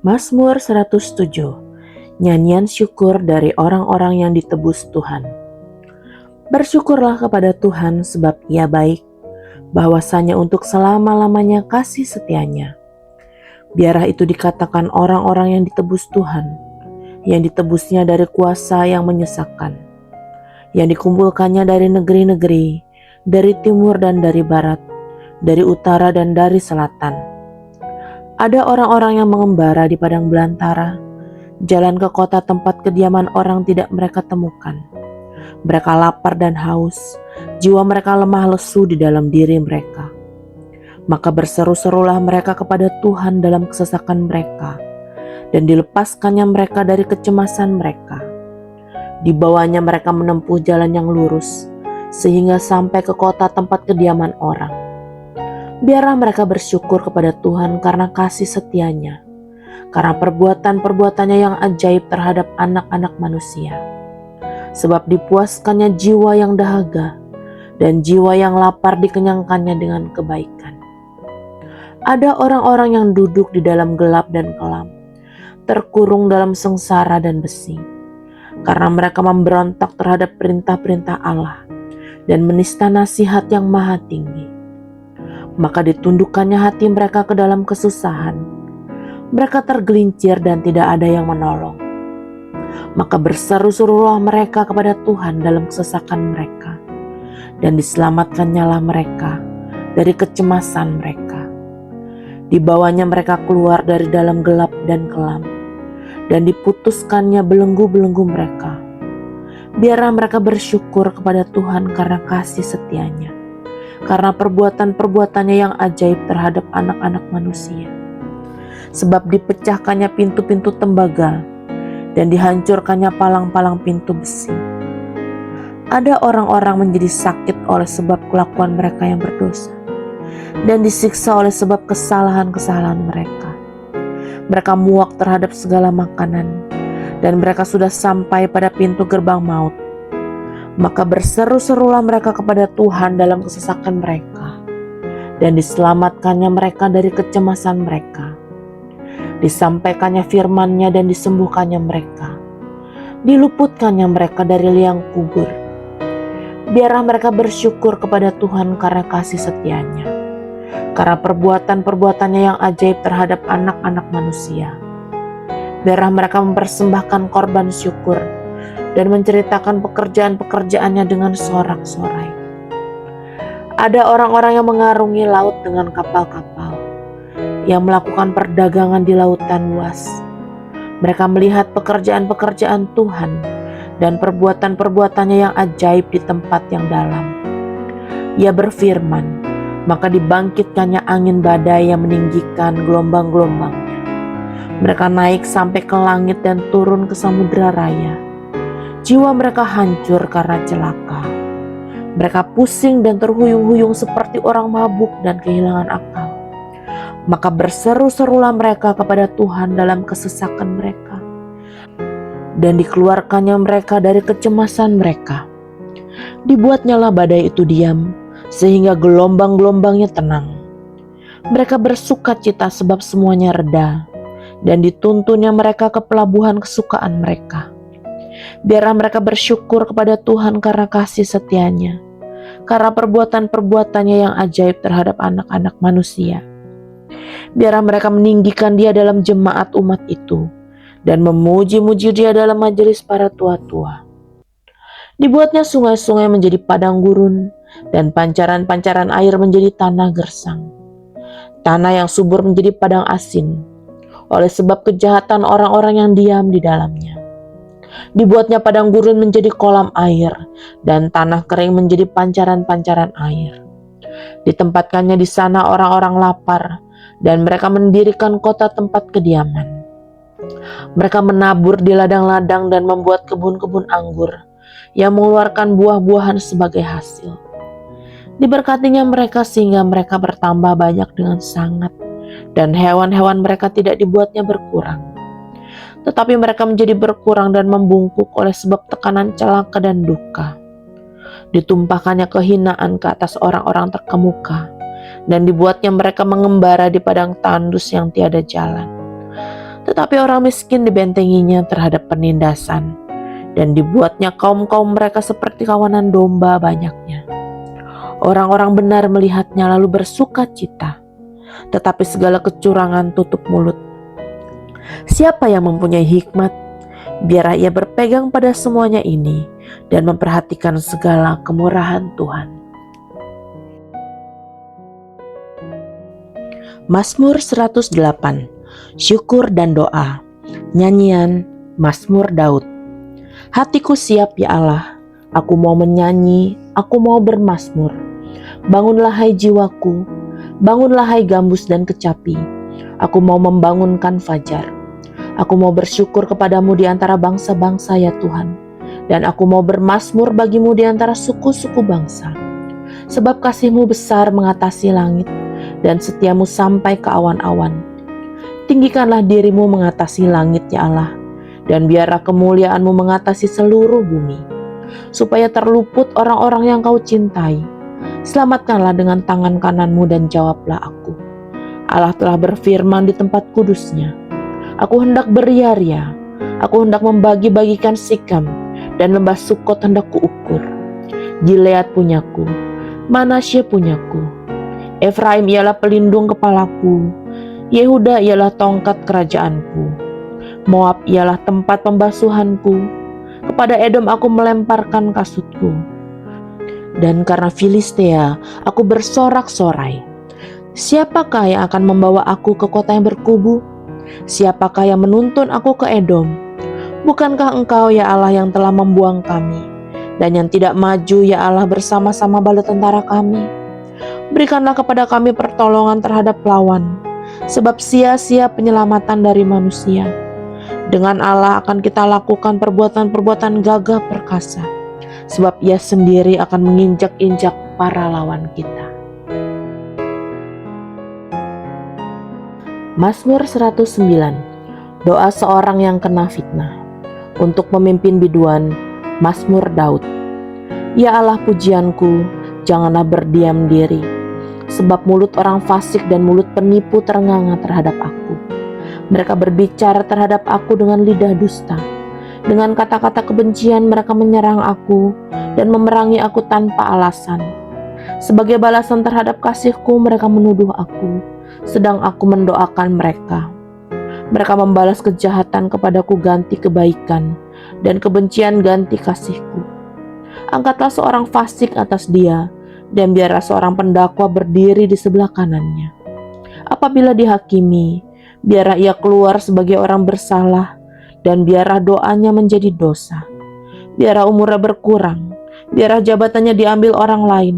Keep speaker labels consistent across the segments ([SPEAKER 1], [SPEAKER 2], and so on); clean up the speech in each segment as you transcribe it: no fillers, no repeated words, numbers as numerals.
[SPEAKER 1] Mazmur 107. Nyanyian syukur dari orang-orang yang ditebus Tuhan. Bersyukurlah kepada Tuhan sebab Ia baik, bahwasanya untuk selama-lamanya kasih setianya. Biarlah itu dikatakan orang-orang yang ditebus Tuhan, yang ditebusnya dari kuasa yang menyesakkan, yang dikumpulkannya dari negeri-negeri, dari timur dan dari barat, dari utara dan dari selatan. Ada orang-orang yang mengembara di padang belantara, jalan ke kota tempat kediaman orang tidak mereka temukan. Mereka lapar dan haus, jiwa mereka lemah lesu di dalam diri mereka. Maka berseru-serulah mereka kepada Tuhan dalam kesesakan mereka, dan dilepaskannya mereka dari kecemasan mereka. Dibawanya mereka menempuh jalan yang lurus, sehingga sampai ke kota tempat kediaman orang. Biarlah mereka bersyukur kepada Tuhan karena kasih setianya, karena perbuatan-perbuatannya yang ajaib terhadap anak-anak manusia. Sebab dipuaskannya jiwa yang dahaga, dan jiwa yang lapar dikenyangkannya dengan kebaikan. Ada orang-orang yang duduk di dalam gelap dan kelam, terkurung dalam sengsara dan besi, karena mereka memberontak terhadap perintah-perintah Allah, dan menista nasihat yang maha tinggi. Maka ditundukkannya hati mereka ke dalam kesusahan. Mereka tergelincir dan tidak ada yang menolong. Maka berseru-serulah mereka kepada Tuhan dalam kesesakan mereka, dan diselamatkannya mereka dari kecemasan mereka. Dibawanya mereka keluar dari dalam gelap dan kelam, dan diputuskannya belenggu-belenggu mereka. Biarlah mereka bersyukur kepada Tuhan karena kasih setianya, karena perbuatan-perbuatannya yang ajaib terhadap anak-anak manusia. Sebab dipecahkannya pintu-pintu tembaga, dan dihancurkannya palang-palang pintu besi. Ada orang-orang menjadi sakit oleh sebab kelakuan mereka yang berdosa, dan disiksa oleh sebab kesalahan-kesalahan mereka. Mereka muak terhadap segala makanan, dan mereka sudah sampai pada pintu gerbang maut. Maka berseru-serulah mereka kepada Tuhan dalam kesesakan mereka, dan diselamatkannya mereka dari kecemasan mereka. Disampaikannya firman-Nya dan disembuhkannya mereka. Diluputkannya mereka dari liang kubur. Biarlah mereka bersyukur kepada Tuhan karena kasih setianya, karena perbuatan-perbuatannya yang ajaib terhadap anak-anak manusia. Biarlah mereka mempersembahkan korban syukur dan menceritakan pekerjaan-pekerjaannya dengan sorak-sorai. Ada orang-orang yang mengarungi laut dengan kapal-kapal, yang melakukan perdagangan di lautan luas. Mereka melihat pekerjaan-pekerjaan Tuhan dan perbuatan-perbuatannya yang ajaib di tempat yang dalam. Ia berfirman, maka dibangkitkannya angin badai yang meninggikan gelombang-gelombangnya. Mereka naik sampai ke langit dan turun ke samudera raya. Jiwa mereka hancur karena celaka. Mereka pusing dan terhuyung-huyung seperti orang mabuk dan kehilangan akal. Maka berseru-serulah mereka kepada Tuhan dalam kesesakan mereka, dan dikeluarkannya mereka dari kecemasan mereka. Dibuatnyalah badai itu diam, sehingga gelombang-gelombangnya tenang. Mereka bersukacita sebab semuanya reda, dan dituntunnya mereka ke pelabuhan kesukaan mereka. Biarlah mereka bersyukur kepada Tuhan karena kasih setianya, karena perbuatan-perbuatannya yang ajaib terhadap anak-anak manusia. Biarlah mereka meninggikan Dia dalam jemaat umat itu, dan memuji-muji Dia dalam majelis para tua-tua. Dibuatnya sungai-sungai menjadi padang gurun, dan pancaran-pancaran air menjadi tanah gersang. Tanah yang subur menjadi padang asin, oleh sebab kejahatan orang-orang yang diam di dalamnya. Dibuatnya padang gurun menjadi kolam air, dan tanah kering menjadi pancaran-pancaran air. Ditempatkannya di sana orang-orang lapar, dan mereka mendirikan kota tempat kediaman. Mereka menabur di ladang-ladang dan membuat kebun-kebun anggur yang mengeluarkan buah-buahan sebagai hasil. Diberkatinya mereka sehingga mereka bertambah banyak dengan sangat, dan hewan-hewan mereka tidak dibuatnya berkurang. Tetapi mereka menjadi berkurang dan membungkuk oleh sebab tekanan celaka dan duka. Ditumpahkannya kehinaan ke atas orang-orang terkemuka, dan dibuatnya mereka mengembara di padang tandus yang tiada jalan. Tetapi orang miskin dibentenginya terhadap penindasan, dan dibuatnya kaum-kaum mereka seperti kawanan domba banyaknya. Orang-orang benar melihatnya lalu bersuka cita, tetapi segala kecurangan tutup mulut. Siapa yang mempunyai hikmat, biarlah ia berpegang pada semuanya ini dan memperhatikan segala kemurahan Tuhan. Mazmur 108, Syukur dan Doa. Nyanyian Mazmur Daud. Hatiku siap ya Allah, aku mau menyanyi, aku mau bermazmur. Bangunlah hai jiwaku, bangunlah hai gambus dan kecapi. Aku mau membangunkan fajar. Aku mau bersyukur kepadamu di antara bangsa-bangsa ya Tuhan. Dan aku mau bermazmur bagimu di antara suku-suku bangsa. Sebab kasih-Mu besar mengatasi langit, dan setiamu sampai ke awan-awan. Tinggikanlah dirimu mengatasi langit ya Allah, dan biarlah kemuliaan-Mu mengatasi seluruh bumi. Supaya terluput orang-orang yang Kau cintai. Selamatkanlah dengan tangan kanan-Mu dan jawablah aku. Allah telah berfirman di tempat kudus-Nya. Aku hendak beria-ria, aku hendak membagi-bagikan Sikam, dan lembah Sukot hendak kuukur. Gilead punyaku, Manasye punyaku. Efraim ialah pelindung kepalaku, Yehuda ialah tongkat kerajaanku. Moab ialah tempat pembasuhanku, kepada Edom aku melemparkan kasutku. Dan karena Filistea aku bersorak-sorai. Siapakah yang akan membawa aku ke kota yang berkubu? Siapakah yang menuntun aku ke Edom? Bukankah Engkau ya Allah yang telah membuang kami, dan yang tidak maju ya Allah bersama-sama bala tentara kami? Berikanlah kepada kami pertolongan terhadap lawan, sebab sia-sia penyelamatan dari manusia. Dengan Allah akan kita lakukan perbuatan-perbuatan gagah perkasa, sebab Ia sendiri akan menginjak-injak para lawan kita. Mazmur 109, Doa seorang yang kena fitnah. Untuk memimpin biduan, Mazmur Daud. Ya Allah pujianku, janganlah berdiam diri, sebab mulut orang fasik dan mulut penipu terenganga terhadap aku. Mereka berbicara terhadap aku dengan lidah dusta. Dengan kata-kata kebencian mereka menyerang aku dan memerangi aku tanpa alasan. Sebagai balasan terhadap kasihku mereka menuduh aku, sedang aku mendoakan mereka. Mereka membalas kejahatan kepadaku ganti kebaikan, dan kebencian ganti kasihku. Angkatlah seorang fasik atas dia, dan biarlah seorang pendakwa berdiri di sebelah kanannya. Apabila dihakimi, biarlah ia keluar sebagai orang bersalah, dan biarlah doanya menjadi dosa. Biarlah umurnya berkurang, biarlah jabatannya diambil orang lain,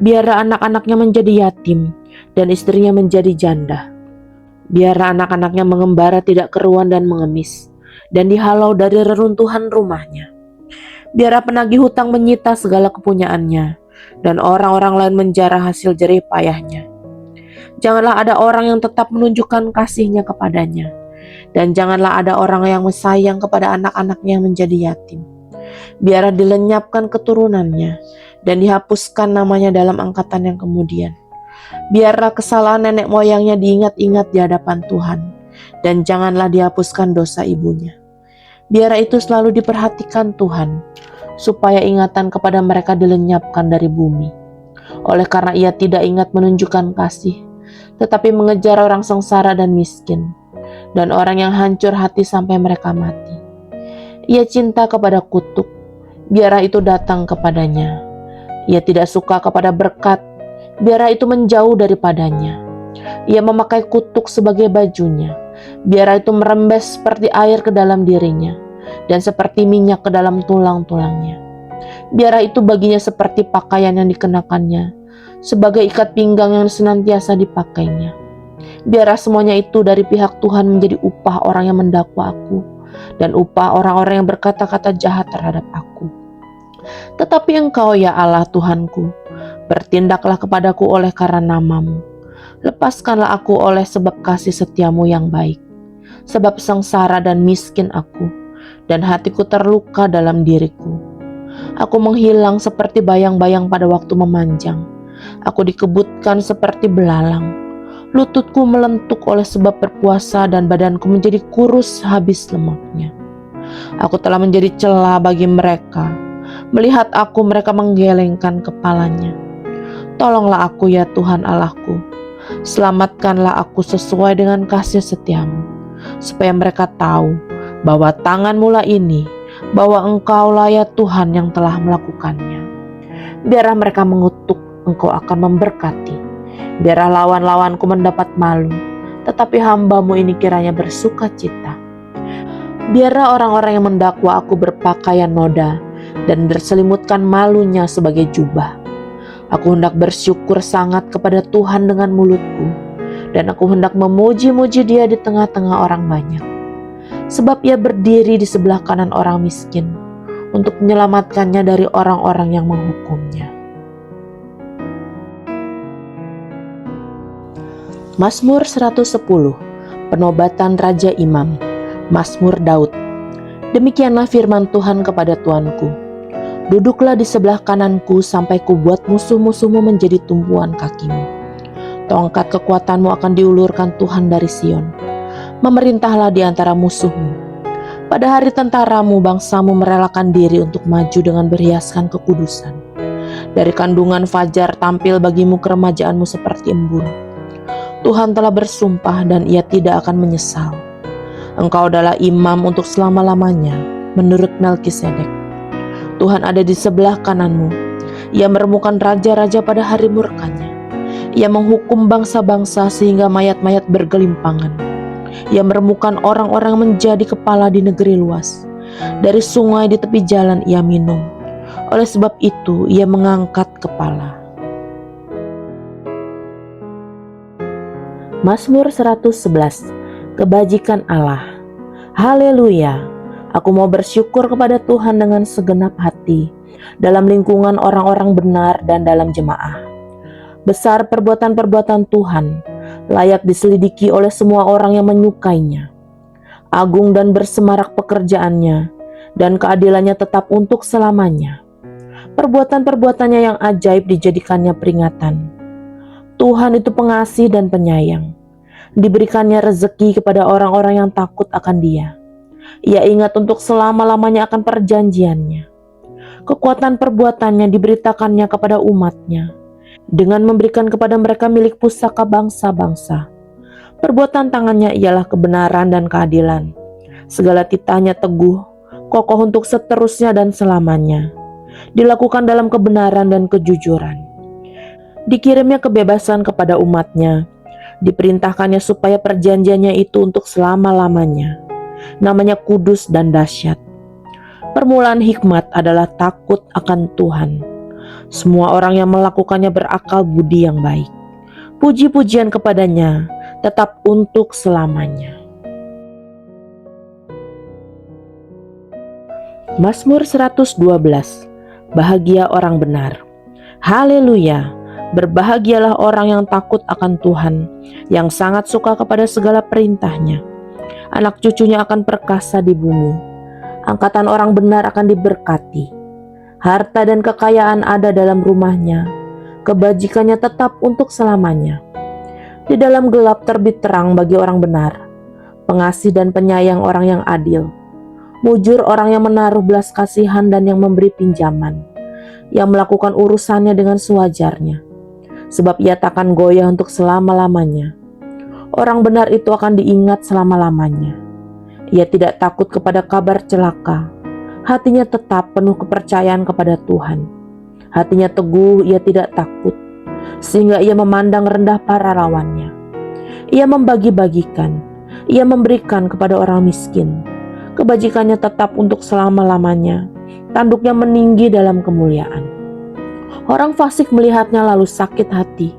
[SPEAKER 1] biarlah anak-anaknya menjadi yatim, dan istrinya menjadi janda. Biarlah anak-anaknya mengembara tidak keruan dan mengemis, dan dihalau dari reruntuhan rumahnya. Biarlah penagih hutang menyita segala kepunyaannya, dan orang-orang lain menjarah hasil jerih payahnya. Janganlah ada orang yang tetap menunjukkan kasihnya kepadanya, dan janganlah ada orang yang sayang kepada anak-anaknya yang menjadi yatim. Biarlah dilenyapkan keturunannya, dan dihapuskan namanya dalam angkatan yang kemudian. Biarlah kesalahan nenek moyangnya diingat-ingat di hadapan Tuhan, dan janganlah dihapuskan dosa ibunya. Biarlah itu selalu diperhatikan Tuhan, supaya ingatan kepada mereka dilenyapkan dari bumi. Oleh karena Ia tidak ingat menunjukkan kasih, tetapi mengejar orang sengsara dan miskin, dan orang yang hancur hati sampai mereka mati. Ia cinta kepada kutuk, biarlah itu datang kepadanya. Ia tidak suka kepada berkat, biarlah itu menjauh daripadanya. Ia memakai kutuk sebagai bajunya, biarlah itu merembes seperti air ke dalam dirinya, dan seperti minyak ke dalam tulang-tulangnya. Biarlah itu baginya seperti pakaian yang dikenakannya, sebagai ikat pinggang yang senantiasa dipakainya. Biarlah semuanya itu dari pihak Tuhan menjadi upah orang yang mendakwa aku, dan upah orang-orang yang berkata-kata jahat terhadap aku. Tetapi Engkau ya Allah Tuhanku, bertindaklah kepadaku oleh karena nama-Mu. Lepaskanlah aku oleh sebab kasih setiamu yang baik. Sebab sengsara dan miskin aku, dan hatiku terluka dalam diriku. Aku menghilang seperti bayang-bayang pada waktu memanjang. Aku dikebutkan seperti belalang. Lututku melentuk oleh sebab berpuasa dan badanku menjadi kurus habis lemaknya. Aku telah menjadi celah bagi mereka. Melihat aku, mereka menggelengkan kepalanya. Tolonglah aku ya Tuhan Allahku. Selamatkanlah aku sesuai dengan kasih setiamu, supaya mereka tahu bahwa tangan-Mu lah ini, bahwa Engkaulah ya Tuhan yang telah melakukannya. Biarlah mereka mengutuk, Engkau akan memberkati. Biarlah lawan-lawanku mendapat malu, tetapi hamba-Mu ini kiranya bersuka cita. Biarlah orang-orang yang mendakwa aku berpakaian noda dan berselimutkan malunya sebagai jubah. Aku hendak bersyukur sangat kepada Tuhan dengan mulutku, dan aku hendak memuji-muji Dia di tengah-tengah orang banyak. Sebab Ia berdiri di sebelah kanan orang miskin, untuk menyelamatkannya dari orang-orang yang menghukumnya. Mazmur 110, Penobatan Raja Imam. Mazmur Daud. Demikianlah firman Tuhan kepada Tuanku. Duduklah di sebelah kananku sampai kubuat musuh-musuhmu menjadi tumpuan kakimu. Tongkat kekuatanmu akan diulurkan Tuhan dari Sion. Memerintahlah di antara musuhmu. Pada hari tentaramu, bangsamu merelakan diri untuk maju dengan berhiaskan kekudusan. Dari kandungan fajar tampil bagimu keremajaanmu seperti embun. Tuhan telah bersumpah dan Ia tidak akan menyesal. Engkau adalah imam untuk selama-lamanya, menurut Melkisedek. Tuhan ada di sebelah kananmu. Ia meremukkan raja-raja pada hari murkanya. Ia menghukum bangsa-bangsa sehingga mayat-mayat bergelimpangan. Ia meremukkan orang-orang menjadi kepala di negeri luas. Dari sungai di tepi jalan ia minum. Oleh sebab itu ia mengangkat kepala. Mazmur 111. Kebajikan Allah. Haleluya. Aku mau bersyukur kepada Tuhan dengan segenap hati, dalam lingkungan orang-orang benar dan dalam jemaah. Besar perbuatan-perbuatan Tuhan, layak diselidiki oleh semua orang yang menyukainya. Agung dan bersemarak pekerjaannya, dan keadilannya tetap untuk selamanya. Perbuatan-perbuatannya yang ajaib dijadikannya peringatan. Tuhan itu pengasih dan penyayang. Diberikannya rezeki kepada orang-orang yang takut akan Dia. Ia ingat untuk selama-lamanya akan perjanjiannya. Kekuatan perbuatannya diberitakannya kepada umatnya, dengan memberikan kepada mereka milik pusaka bangsa-bangsa. Perbuatan tangannya ialah kebenaran dan keadilan. Segala titahnya teguh, kokoh untuk seterusnya dan selamanya. Dilakukan dalam kebenaran dan kejujuran. Dikirimnya kebebasan kepada umatnya. Diperintahkannya supaya perjanjiannya itu untuk selama-lamanya. Namanya kudus dan dahsyat. Permulaan hikmat adalah takut akan Tuhan. Semua orang yang melakukannya berakal budi yang baik. Puji-pujian kepadanya tetap untuk selamanya. Mazmur 112. Bahagia orang benar. Haleluya. Berbahagialah orang yang takut akan Tuhan, yang sangat suka kepada segala perintahnya. Anak cucunya akan perkasa di bumi. Angkatan orang benar akan diberkati. Harta dan kekayaan ada dalam rumahnya. Kebajikannya tetap untuk selamanya. Di dalam gelap terbit terang bagi orang benar. Pengasih dan penyayang orang yang adil. Mujur orang yang menaruh belas kasihan dan yang memberi pinjaman. Yang melakukan urusannya dengan sewajarnya. Sebab ia takkan goyah untuk selama-lamanya. Orang benar itu akan diingat selama-lamanya. Ia tidak takut kepada kabar celaka. Hatinya tetap penuh kepercayaan kepada Tuhan. Hatinya teguh, ia tidak takut. Sehingga ia memandang rendah para lawannya. Ia membagi-bagikan. Ia memberikan kepada orang miskin. Kebajikannya tetap untuk selama-lamanya. Tanduknya meninggi dalam kemuliaan. Orang fasik melihatnya lalu sakit hati.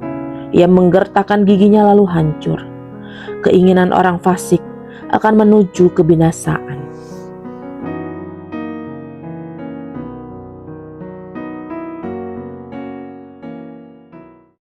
[SPEAKER 1] Ia menggertakkan giginya lalu hancur. Keinginan orang fasik akan menuju kebinasaan.